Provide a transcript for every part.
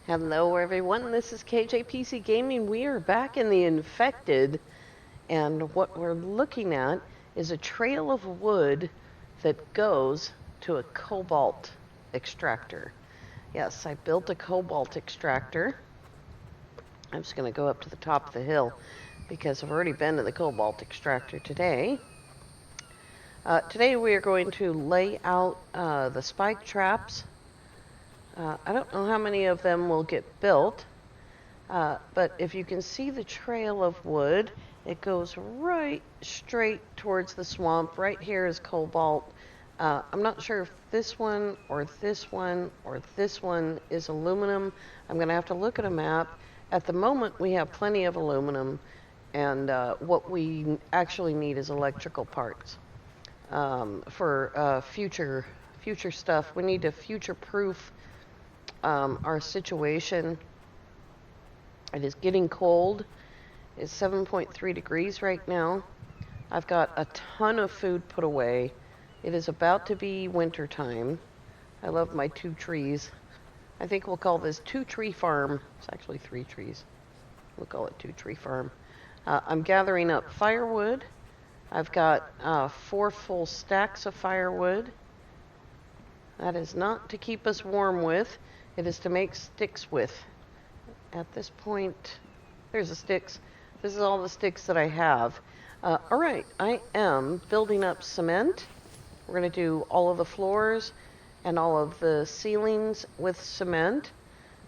Hello everyone, this is KJPC Gaming. We are back in the infected, and what we're looking at is a trail of wood that goes to a cobalt extractor. Yes, I built a cobalt extractor. I'm just going to go up to the top of the hill because I've already been to the cobalt extractor today. Today we are going to lay out the spike traps. I don't know how many of them will get built, but if you can see the trail of wood, it goes right straight towards the swamp. Right here is cobalt. I'm not sure if this one or this one or this one is aluminum. I'm going to have to look at a map. At the moment, we have plenty of aluminum, and what we actually need is electrical parts for future stuff. We need to future-proof our situation. It is getting cold. It's 7.3 degrees right now. I've got a ton of food put away. It is about to be winter time. I love my 2 trees. I think we'll call this 2-tree farm. It's actually 3 trees. We'll call it 2-tree farm. I'm gathering up firewood. I've got 4 full stacks of firewood. That is not to keep us warm with. It is to make sticks with. At this point, there's the sticks. This is all the sticks that I have. All right, I am building up cement. We're going to do all of the floors and all of the ceilings with cement.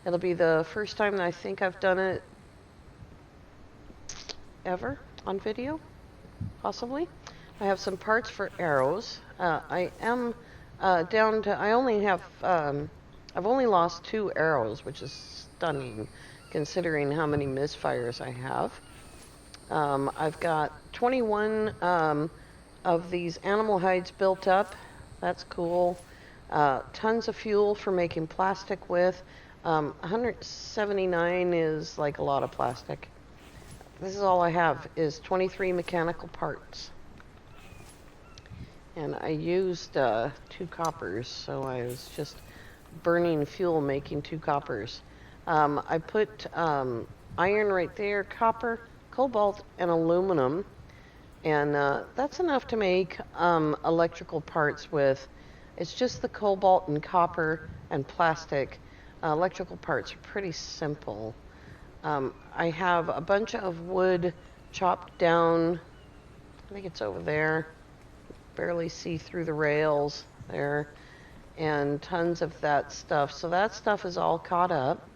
It'll be the first time that I think I've done it ever on video, possibly. I have some parts for arrows. I am down to, I've only lost 2 arrows, which is stunning considering how many misfires I have. I've got 21 of these animal hides built up. That's cool. Tons of fuel for making plastic with. 179 is like a lot of plastic. This is all I have, is 23 mechanical parts. And I used 2 coppers, so I was just burning fuel making 2 coppers. I put iron right there, copper, cobalt, and aluminum. And that's enough to make electrical parts with. It's just the cobalt and copper and plastic. Electrical parts are pretty simple. I have a bunch of wood chopped down. I think it's over there. Barely see through the rails there. And tons of that stuff. So that stuff is all caught up.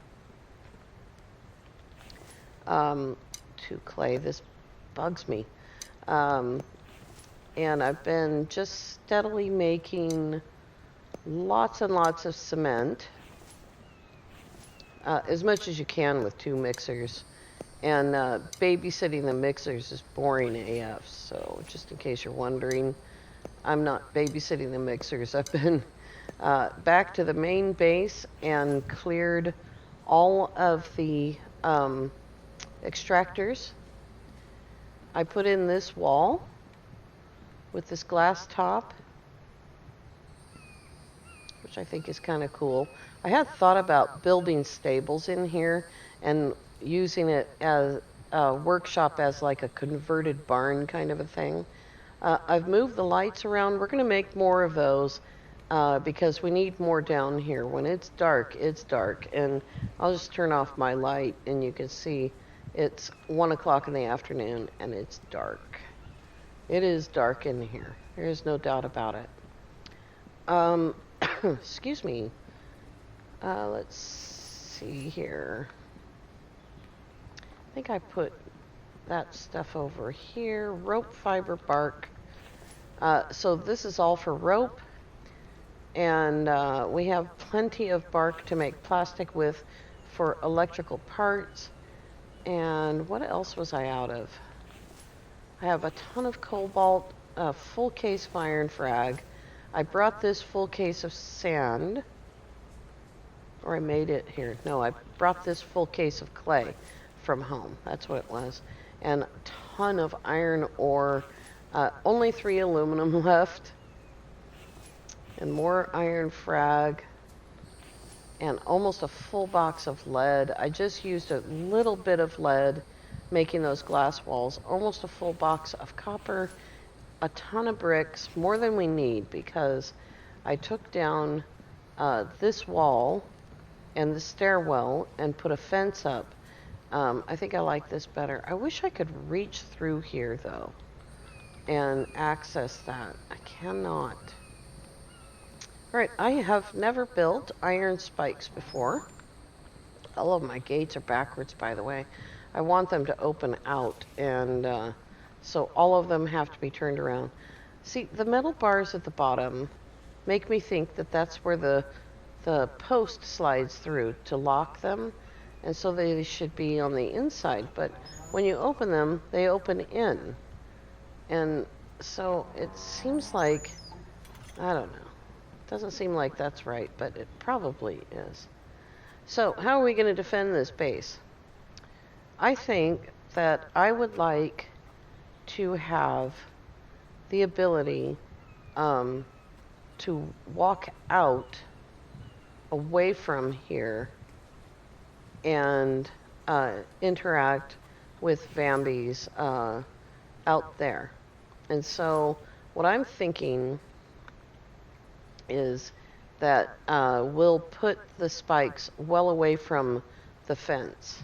To clay. This bugs me. And I've been just steadily making lots and lots of cement. As much as you can with 2 mixers. And babysitting the mixers is boring AF. So just in case you're wondering, I'm not babysitting the mixers. I've been back to the main base and cleared all of the extractors. I put in this wall with this glass top, which I think is kind of cool. I had thought about building stables in here and using it as a workshop, as like a converted barn kind of a thing. I've moved the lights around. We're going to make more of those because we need more down here. When it's dark, and I'll just turn off my light and you can see it's 1 o'clock in the afternoon and it's dark. It is dark in here. There is no doubt about it. Excuse me. Let's see here. I think I put that stuff over here. Rope, fiber, bark. So this is all for rope. And we have plenty of bark to make plastic with for electrical parts. And what else was I out of? I have a ton of cobalt, a full case of iron frag. I brought this full case of sand. Or I made it here. No, I brought this full case of clay from home. That's what it was. And a ton of iron ore. Only 3 aluminum left. And more iron frag. and almost a full box of lead. I just used a little bit of lead making those glass walls, almost a full box of copper, a ton of bricks, more than we need, because I took down this wall and the stairwell and put a fence up. I think I like this better. I wish I could reach through here, though, and access that. I cannot. All right, I have never built iron spikes before. All of my gates are backwards, by the way. I want them to open out, and so all of them have to be turned around. See, the metal bars at the bottom make me think that that's where the post slides through to lock them, and so they should be on the inside. But when you open them, they open in, and so it seems like, I don't know. It doesn't seem like that's right, but it probably is. So how are we going to defend this base? I think that I would like to have the ability to walk out away from here and interact with Vambies out there. And so what I'm thinking is that we'll put the spikes well away from the fence.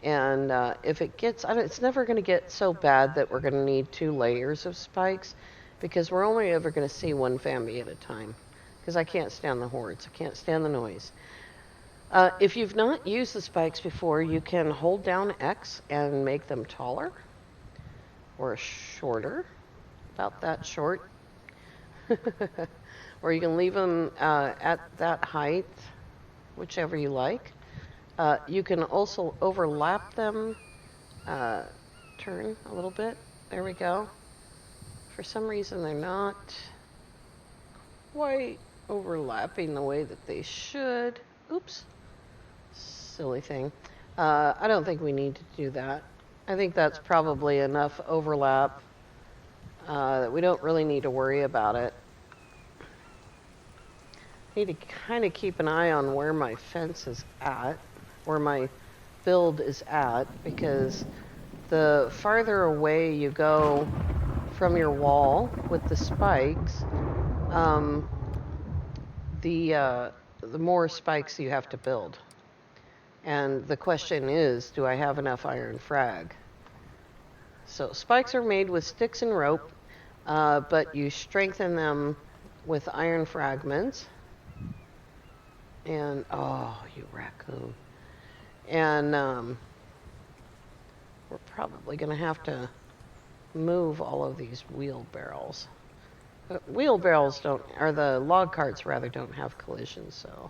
And if it gets, it's never going to get so bad that we're going to need 2 layers of spikes, because we're only ever going to see one Vambie at a time, because I can't stand the hordes. I can't stand the noise. If you've not used the spikes before, you can hold down X and make them taller or shorter, about that short. Or you can leave them at that height, whichever you like. You can also overlap them, turn a little bit. There we go. For some reason, they're not quite overlapping the way that they should. Oops. Silly thing. I don't think we need to do that. I think that's probably enough overlap that we don't really need to worry about it. Need to kind of keep an eye on where my fence is at, where my build is at, because the farther away you go from your wall with the spikes, the more spikes you have to build. And the question is, do I have enough iron frag? So spikes are made with sticks and rope, but you strengthen them with iron fragments. And, oh, you raccoon. And we're probably going to have to move all of these wheelbarrows. Wheelbarrows don't, or the log carts rather, don't have collisions, so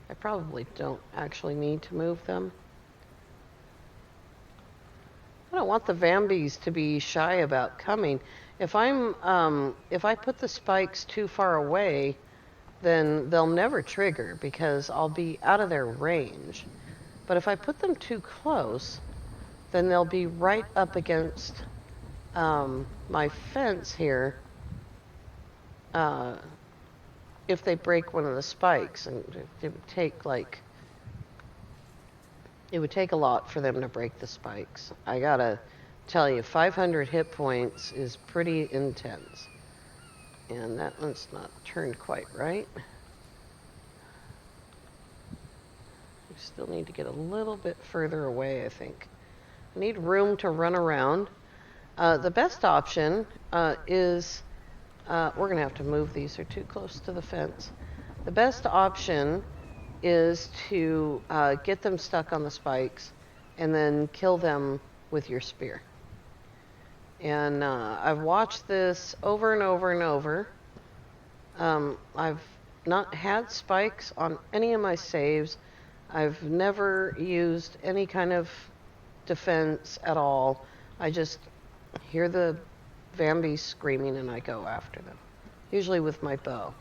I probably don't actually need to move them. I don't want the Vambies to be shy about coming. If I put the spikes too far away, then they'll never trigger because I'll be out of their range. But if I put them too close, then they'll be right up against my fence here if they break one of the spikes. And it would take a lot for them to break the spikes. I gotta tell you, 500 hit points is pretty intense. And that one's not turned quite right. We still need to get a little bit further away, I think. I need room to run around. The best option is, we're going to have to move these, they're too close to the fence. The best option is to get them stuck on the spikes and then kill them with your spear. And I've watched this over and over and over. I've not had spikes on any of my saves. I've never used any kind of defense at all. I just hear the Vambies screaming and I go after them, usually with my bow.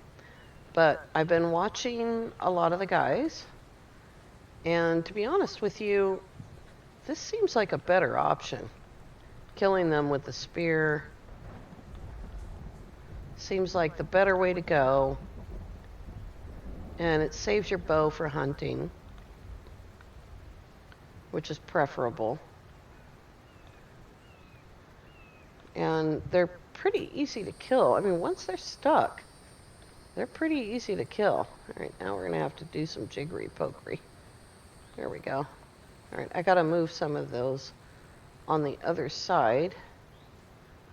But I've been watching a lot of the guys, and to be honest with you, this seems like a better option. Killing them with the spear seems like the better way to go. And it saves your bow for hunting, which is preferable. And they're pretty easy to kill. I mean, once they're stuck, they're pretty easy to kill. All right, now we're going to have to do some jiggery pokery. There we go. All right, I got to move some of those on the other side,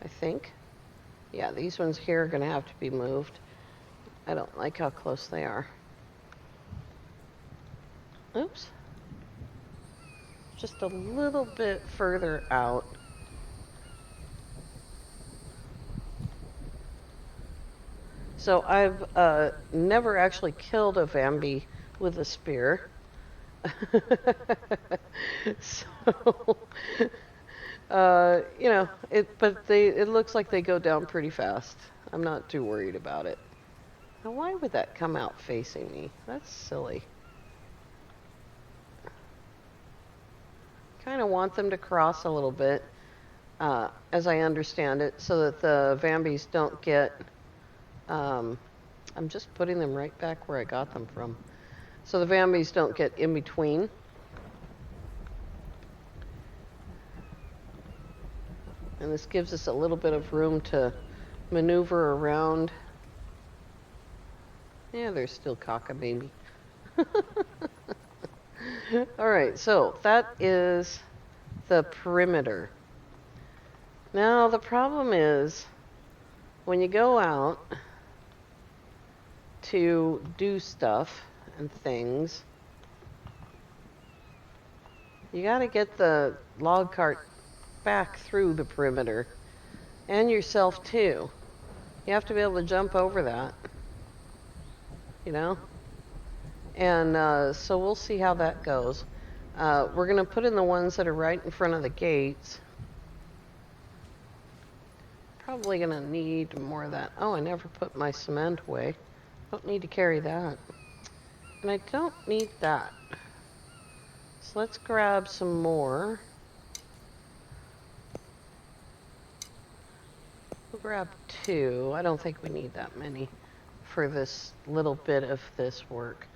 I think. Yeah, these ones here are going to have to be moved. I don't like how close they are. Oops. Just a little bit further out. So I've never actually killed a Vambie with a spear. So, you know, it looks like they go down pretty fast. I'm not too worried about it. Now, why would that come out facing me? That's silly. Kind of want them to cross a little bit, as I understand it, so that the Vambies don't get. I'm just putting them right back where I got them from, so the Vambies don't get in between. And this gives us a little bit of room to maneuver around. Yeah, there's still cockababy. All right, so that is the perimeter. Now, the problem is when you go out to do stuff and things, you got to get the log cart back through the perimeter, and yourself too. You have to be able to jump over that, you know? And so we'll see how that goes. We're going to put in the ones that are right in front of the gates. Probably going to need more of that. Oh, I never put my cement away. Don't need to carry that. And I don't need that. So let's grab some more. We'll grab 2. I don't think we need that many for this little bit of this work.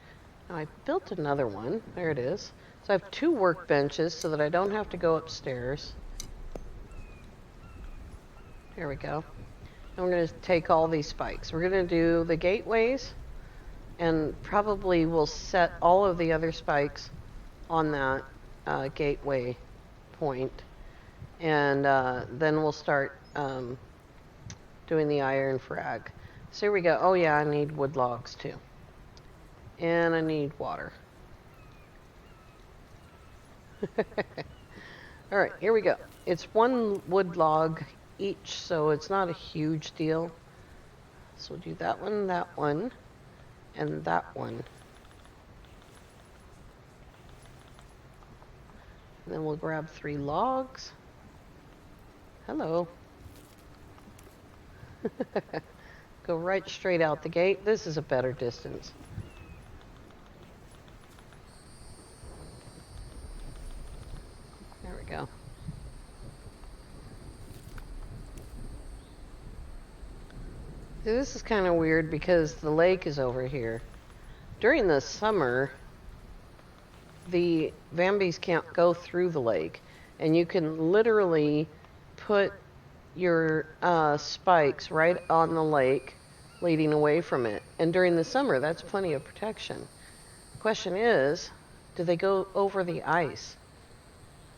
Now I built another one. There it is. So I have 2 workbenches so that I don't have to go upstairs. There we go. And we're going to take all these spikes. We're going to do the gateways, and probably we'll set all of the other spikes on that gateway point. And then we'll start doing the iron frag. So here we go. Oh yeah, I need wood logs too. And I need water. All right, here we go. It's 1 wood log each, so it's not a huge deal. So we'll do that one, and that one. And then we'll grab 3 logs. Hello. Go right straight out the gate. This is a better distance. There we go. See, this is kind of weird because the lake is over here. During the summer, the Vambies can't go through the lake, and you can literally put your spikes right on the lake, leading away from it. And during the summer, that's plenty of protection. Question is, do they go over the ice?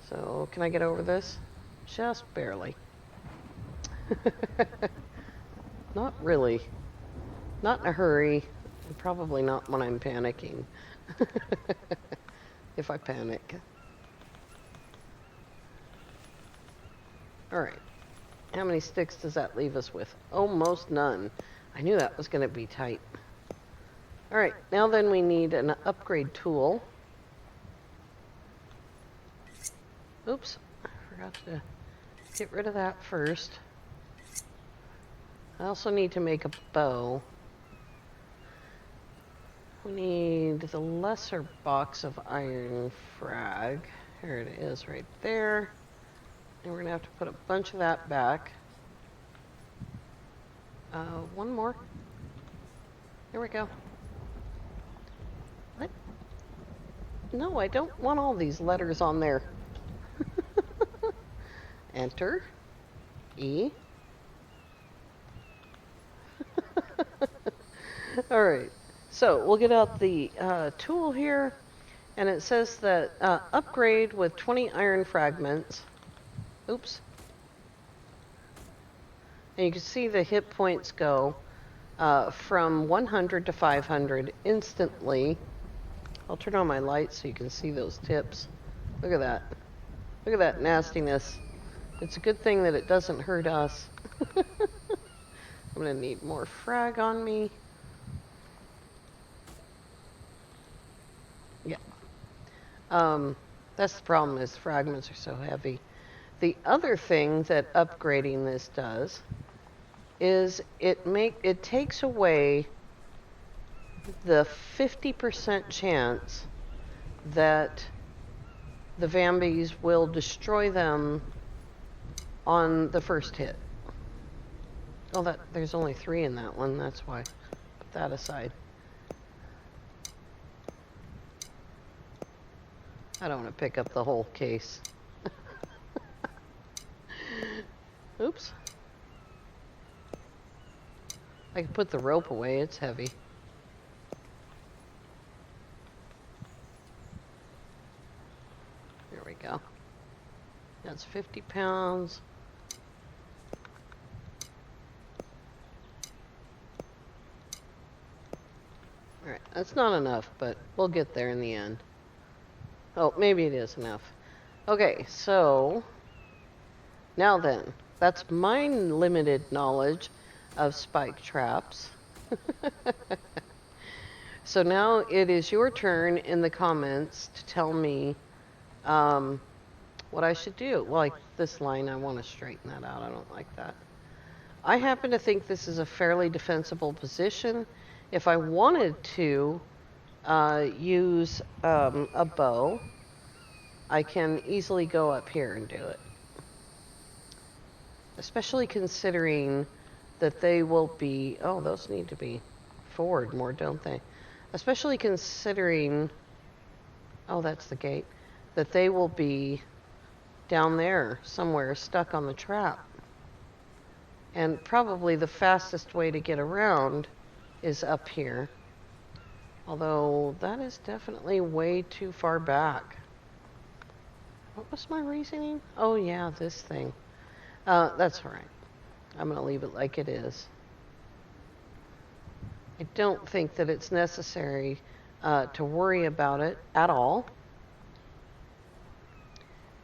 So, can I get over this? Just barely. Not really. Not in a hurry. And probably not when I'm panicking. If I panic. All right. How many sticks does that leave us with? Almost none. I knew that was going to be tight. All right. Now then we need an upgrade tool. Oops. I forgot to get rid of that first. I also need to make a bow. We need the lesser box of iron frag. Here it is right there. And we're going to have to put a bunch of that back. One more. There we go. No, I don't want all these letters on there. Enter. E. All right. So we'll get out the tool here, and it says that upgrade with 20 iron fragments. Oops. And you can see the hit points go from 100 to 500 instantly. I'll turn on my light so you can see those tips. Look at that. Look at that nastiness. It's a good thing that it doesn't hurt us. I'm going to need more frag on me. Yeah. That's the problem, is fragments are so heavy. The other thing that upgrading this does is it takes away the 50% chance that the Vambies will destroy them on the first hit. Oh, there's only 3 in that one, that's why. Put that aside. I don't want to pick up the whole case. Oops. I can put the rope away, it's heavy. There we go. That's 50 pounds. Alright, that's not enough, but we'll get there in the end. Oh, maybe it is enough. Okay, so now then, that's my limited knowledge of spike traps. So now it is your turn in the comments to tell me what I should do. Well, like this line, I want to straighten that out. I don't like that. I happen to think this is a fairly defensible position. If I wanted to use a bow, I can easily go up here and do it. Especially considering that they will be, oh, those need to be forward more, don't they? Especially considering, oh, that's the gate, that they will be down there somewhere stuck on the trap. And probably the fastest way to get around is up here. Although that is definitely way too far back. What was my reasoning? Oh yeah, this thing. That's all right. I'm going to leave it like it is. I don't think that it's necessary to worry about it at all.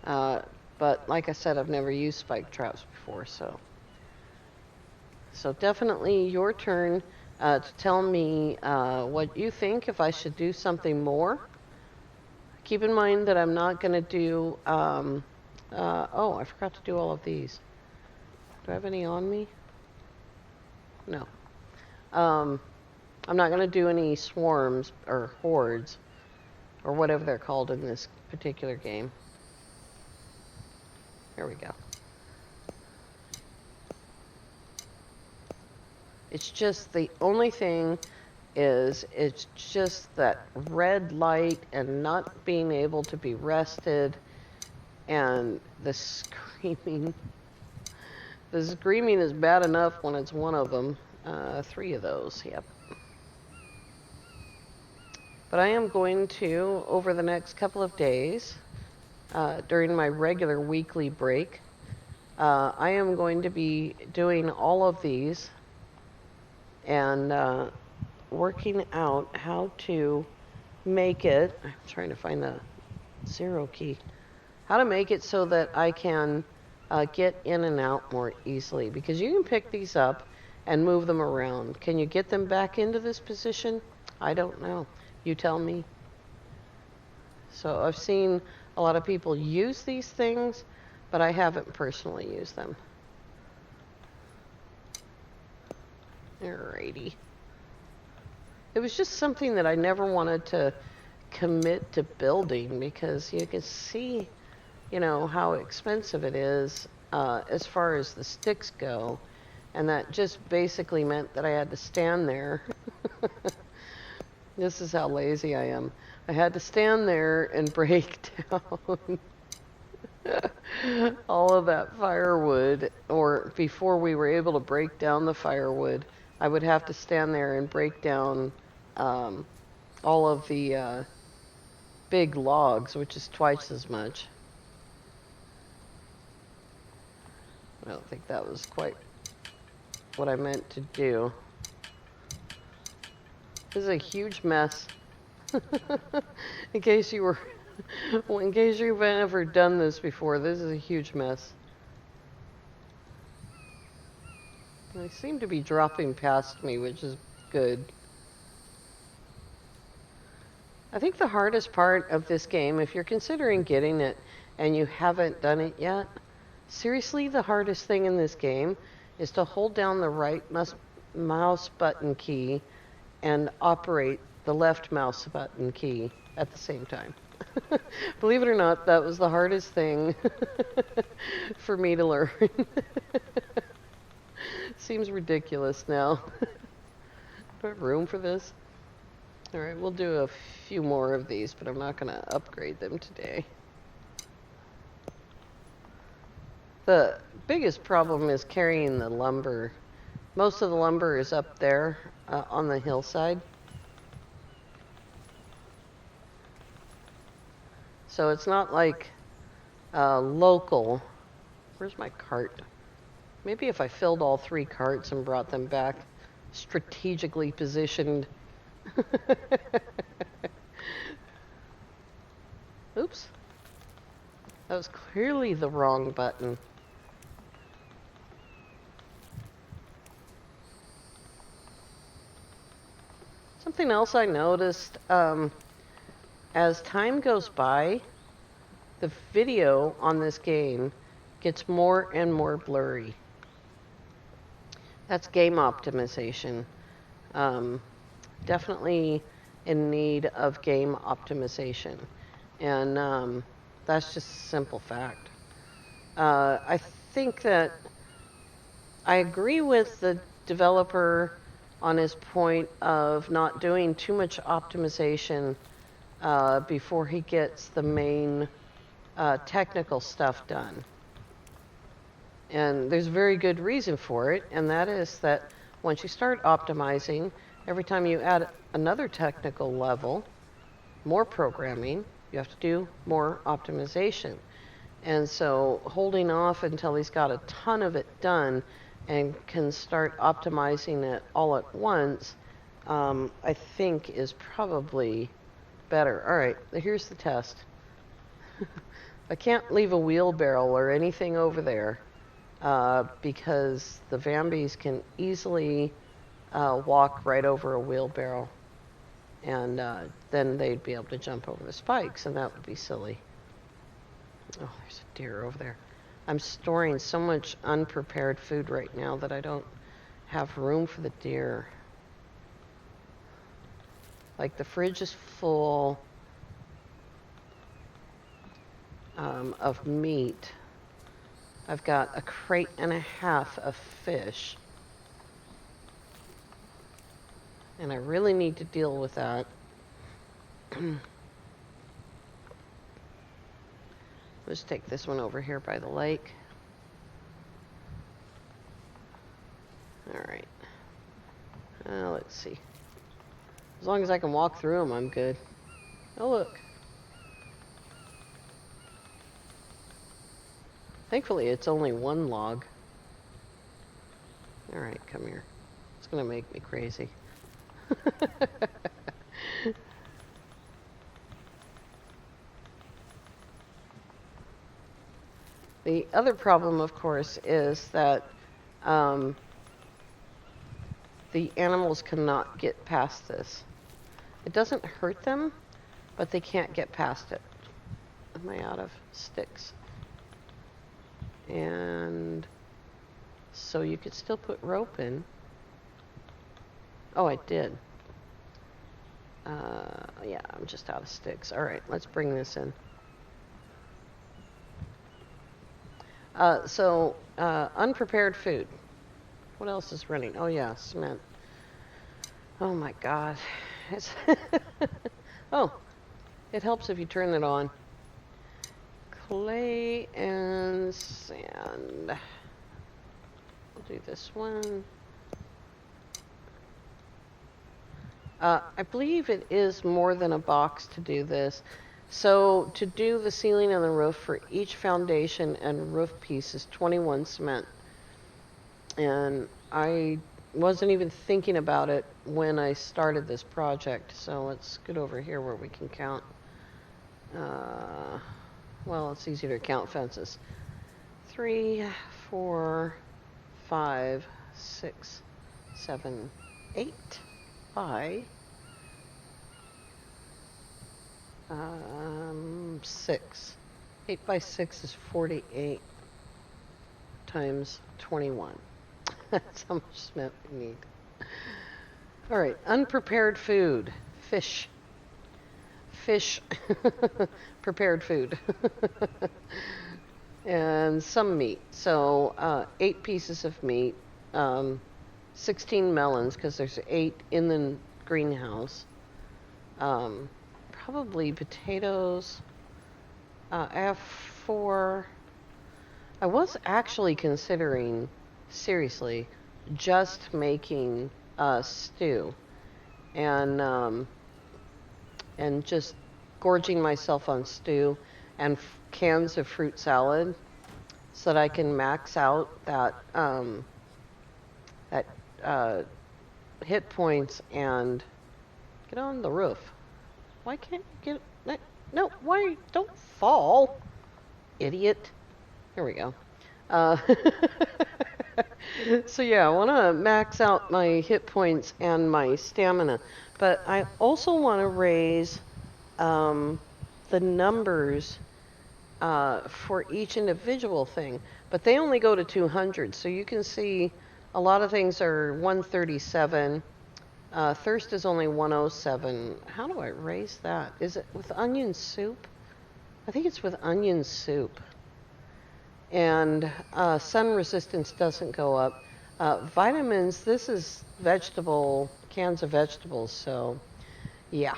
But like I said, I've never used spike traps before, so definitely your turn to tell me what you think, if I should do something more. Keep in mind that I'm not going to do, oh, I forgot to do all of these. Do I have any on me? No. I'm not going to do any swarms or hordes or whatever they're called in this particular game. Here we go. It's just the only thing is it's just that red light and not being able to be rested and the screaming. The screaming is bad enough when it's one of them. 3 of those, yep. But I am going to, over the next couple of days, during my regular weekly break, I am going to be doing all of these and working out how to make it. I'm trying to find the 0 key. How to make it so that I can get in and out more easily, because you can pick these up and move them around. Can you get them back into this position? I don't know. You tell me. So I've seen a lot of people use these things, but I haven't personally used them. Alrighty. It was just something that I never wanted to commit to building, because you can see, you know, how expensive it is as far as the sticks go. And that just basically meant that I had to stand there. This is how lazy I am. I had to stand there and break down all of that firewood, or before we were able to break down the firewood, I would have to stand there and break down um, all of the big logs, which is twice as much. I don't think that was quite what I meant to do. This is a huge mess. In case you were, well, in case you've ever done this before, this is a huge mess. They seem to be dropping past me, which is good. I think the hardest part of this game, if you're considering getting it and you haven't done it yet, seriously, the hardest thing in this game is to hold down the right mouse button key and operate the left mouse button key at the same time. Believe it or not, that was the hardest thing for me to learn. Seems ridiculous now. Do I have room for this? All right, we'll do a few more of these, but I'm not going to upgrade them today. The biggest problem is carrying the lumber. Most of the lumber is up there on the hillside. So it's not like local. Where's my cart? Maybe if I filled all 3 carts and brought them back, strategically positioned. Oops. That was clearly the wrong button. Something else I noticed, as time goes by, the video on this game gets more and more blurry. That's game optimization. Definitely in need of game optimization. And that's just a simple fact. I think that I agree with the developer on his point of not doing too much optimization before he gets the main technical stuff done. And there's a very good reason for it, and that is that once you start optimizing, every time you add another technical level, more programming, you have to do more optimization. And so holding off until he's got a ton of it done and can start optimizing it all at once, I think is probably better. All right, here's the test. I can't leave a wheelbarrow or anything over there because the Vambies can easily walk right over a wheelbarrow, and then they'd be able to jump over the spikes, and that would be silly. Oh, there's a deer over there. I'm storing so much unprepared food right now that I don't have room for the deer. Like, the fridge is full of meat. I've got a crate and a half of fish. And I really need to deal with that. Let's take this one over here by the lake. All right. Let's see. As long as I can walk through them, I'm good. Oh, look. Thankfully, it's only one log. All right, come here. It's going to make me crazy. The other problem, of course, is that the animals cannot get past this. It doesn't hurt them, but they can't get past it. Am I out of sticks? And so you could still put rope in. Oh, I did. Yeah, I'm just out of sticks. All right, let's bring this in. Unprepared food. What else is running? Oh, yeah, cement. Oh, my God. Oh, It helps if you turn it on. Clay and sand. I'll do this one. I believe it is more than a box to do this. So to do the ceiling and the roof for each foundation and roof piece is 21 cement. And I wasn't even thinking about it when I started this project. So let's get over here where we can count. Well, it's easier to count fences. 3, 4, 5, 6, 7, 8 by 6. 8 by 6 is 48 times 21. That's how much cement we need. All right, unprepared food. Fish. Prepared food. And some meat. So 8 pieces of meat, 16 melons, because there's 8 in the greenhouse. Probably potatoes. I have 4. I was actually considering, seriously, just making stew and just gorging myself on stew and cans of fruit salad so that I can max out that hit points and get on the roof. Why can't you get? No, why? Don't fall, idiot. Here we go. So yeah, I want to max out my hit points and my stamina, but I also want to raise the numbers for each individual thing, but they only go to 200. So you can see a lot of things are 137. Thirst is only 107. How do I raise that? Is it with onion soup? I think it's with onion soup. And sun resistance doesn't go up. Vitamins, this is cans of vegetables, so yeah.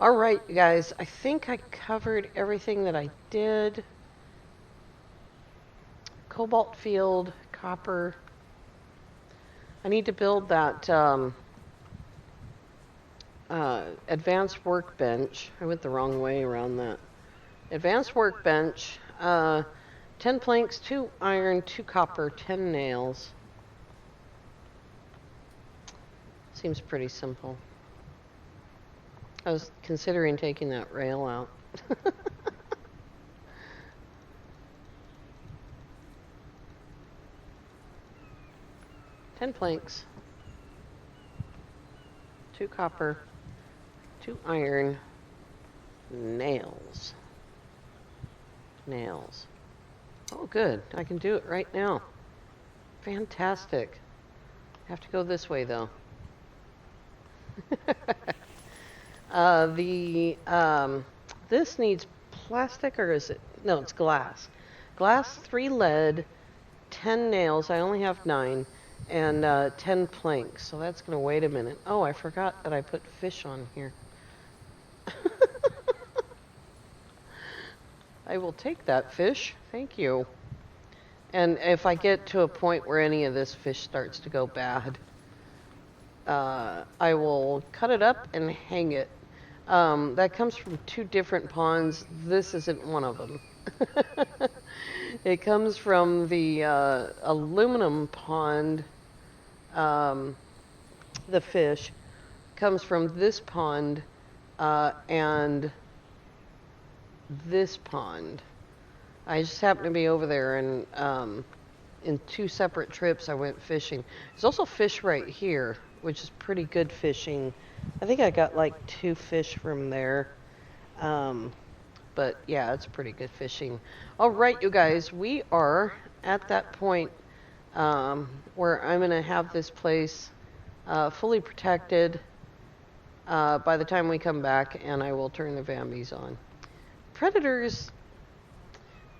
All right, you guys, I think I covered everything that I did. Cobalt field, copper. I need to build that advanced workbench. I went the wrong way around that. Advanced workbench, 10 planks, 2 iron, 2 copper, 10 nails. Seems pretty simple. I was considering taking that rail out. 10 planks, 2 copper, 2 iron, nails. Nails. Oh, good. I can do it right now. Fantastic. I have to go this way, though. This needs plastic, or is it? No, it's glass. Glass, 3 lead, 10 nails. I only have 9, and 10 planks. So that's going to wait a minute. Oh, I forgot that I put fish on here. I will take that fish. Thank you. And if I get to a point where any of this fish starts to go bad, I will cut it up and hang it. That comes from 2 different ponds. This isn't one of them. It comes from the aluminum pond. The fish comes from this pond and this pond. I just happened to be over there, and in 2 separate trips I went fishing. There's also fish right here, which is pretty good fishing. I think I got like 2 fish from there. But yeah, it's pretty good fishing. All right, you guys, we are at that point where I'm going to have this place fully protected by the time we come back, and I will turn the Vambies on. Predators,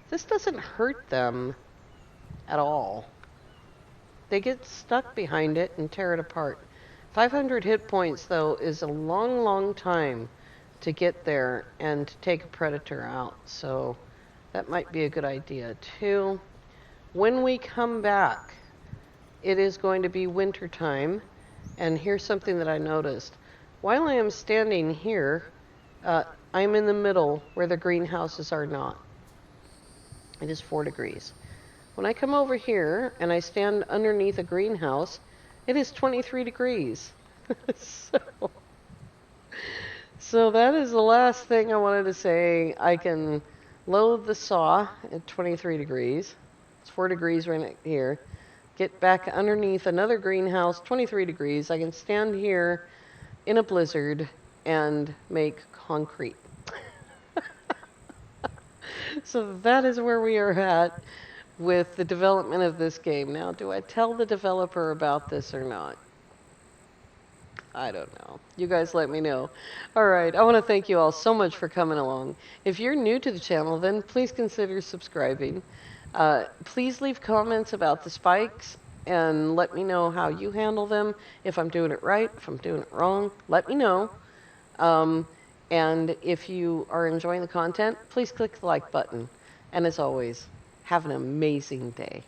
this doesn't hurt them at all. They get stuck behind it and tear it apart. 500 hit points, though, is a long, long time to get there and to take a predator out. So that might be a good idea too. When we come back, it is going to be winter time. And here's something that I noticed. While I am standing here, I'm in the middle where the greenhouses are not. It is 4 degrees. When I come over here and I stand underneath a greenhouse, it is 23 degrees. so, so that is the last thing I wanted to say. I can load the saw at 23 degrees. It's 4 degrees right here. Get back underneath another greenhouse, 23 degrees. I can stand here in a blizzard and make concrete. So that is where we are at with the development of this game. Now, do I tell the developer about this or not? I don't know. You guys let me know. All right. I want to thank you all so much for coming along. If you're new to the channel, then please consider subscribing. Please leave comments about the spikes and let me know how you handle them. If I'm doing it right, if I'm doing it wrong, let me know. And if you are enjoying the content, please click the like button. And as always, have an amazing day.